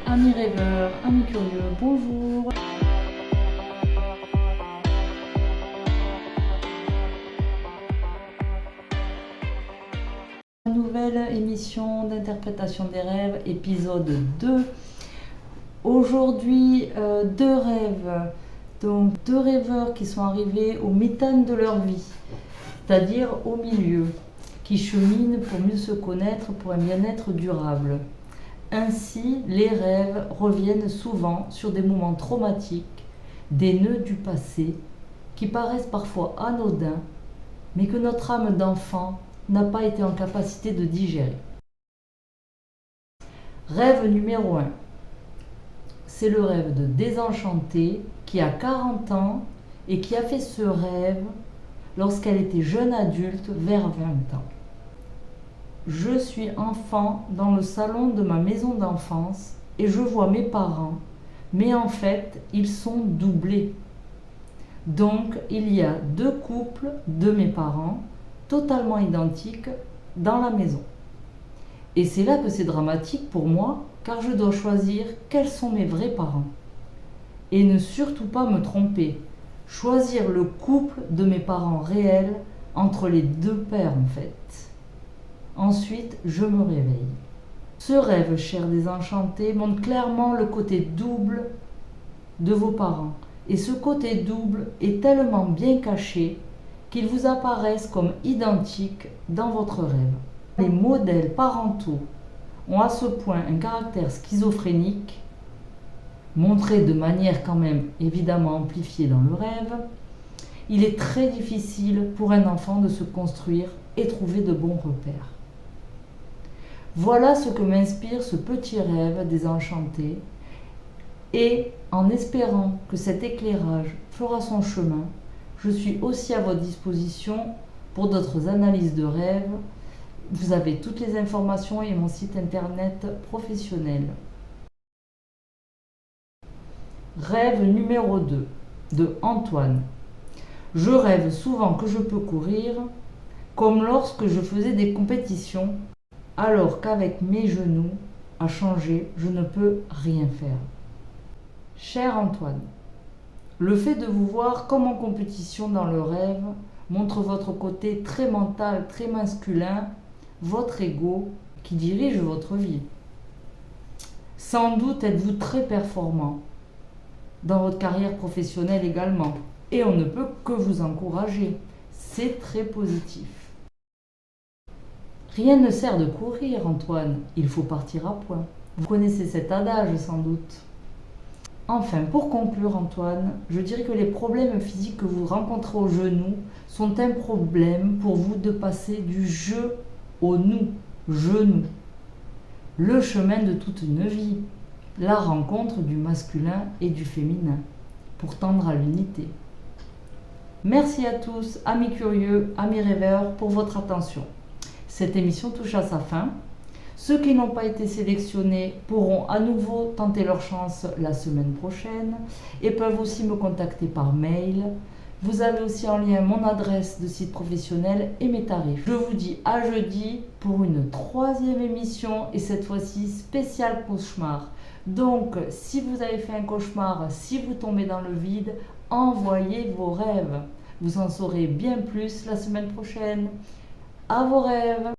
Amis rêveurs, amis curieux, bonjour. Nouvelle émission d'interprétation des rêves, épisode 2. Aujourd'hui, deux rêves. Donc deux rêveurs qui sont arrivés au méthane de leur vie, c'est-à-dire au milieu, qui cheminent pour mieux se connaître pour un bien-être durable. Ainsi, les rêves reviennent souvent sur des moments traumatiques, des nœuds du passé, qui paraissent parfois anodins, mais que notre âme d'enfant n'a pas été en capacité de digérer. Rêve numéro 1. C'est le rêve de Désenchantée qui a 40 ans et qui a fait ce rêve lorsqu'elle était jeune adulte vers 20 ans. Je suis enfant dans le salon de ma maison d'enfance et je vois mes parents, mais en fait, ils sont doublés. Donc, il y a deux couples de mes parents, totalement identiques, dans la maison. Et c'est là que c'est dramatique pour moi, car je dois choisir quels sont mes vrais parents. Et ne surtout pas me tromper, choisir le couple de mes parents réels entre les deux pères en fait. Ensuite, je me réveille. Ce rêve, cher désenchanté, montre clairement le côté double de vos parents. Et ce côté double est tellement bien caché qu'ils vous apparaissent comme identiques dans votre rêve. Les modèles parentaux ont à ce point un caractère schizophrénique, montré de manière quand même évidemment amplifiée dans le rêve. Il est très difficile pour un enfant de se construire et trouver de bons repères. Voilà ce que m'inspire ce petit rêve désenchanté, et en espérant que cet éclairage fera son chemin, je suis aussi à votre disposition pour d'autres analyses de rêves. Vous avez toutes les informations et mon site internet professionnel. Rêve numéro 2 de Antoine. Je rêve souvent que je peux courir, comme lorsque je faisais des compétitions, alors qu'avec mes genoux à changer, je ne peux rien faire. Cher Antoine, le fait de vous voir comme en compétition dans le rêve montre votre côté très mental, très masculin, votre ego qui dirige votre vie. Sans doute êtes-vous très performant dans votre carrière professionnelle également, et on ne peut que vous encourager. C'est très positif. Rien ne sert de courir, Antoine, il faut partir à point. Vous connaissez cet adage sans doute. Enfin, pour conclure, Antoine, je dirais que les problèmes physiques que vous rencontrez au genou sont un problème pour vous de passer du je au nous, genou. Le chemin de toute une vie, la rencontre du masculin et du féminin, pour tendre à l'unité. Merci à tous, amis curieux, amis rêveurs, pour votre attention. Cette émission touche à sa fin. Ceux qui n'ont pas été sélectionnés pourront à nouveau tenter leur chance la semaine prochaine et peuvent aussi me contacter par mail. Vous avez aussi en lien mon adresse de site professionnel et mes tarifs. Je vous dis à jeudi pour une 3e émission et cette fois-ci spéciale cauchemar. Donc, si vous avez fait un cauchemar, si vous tombez dans le vide, envoyez vos rêves. Vous en saurez bien plus la semaine prochaine. À vos rêves!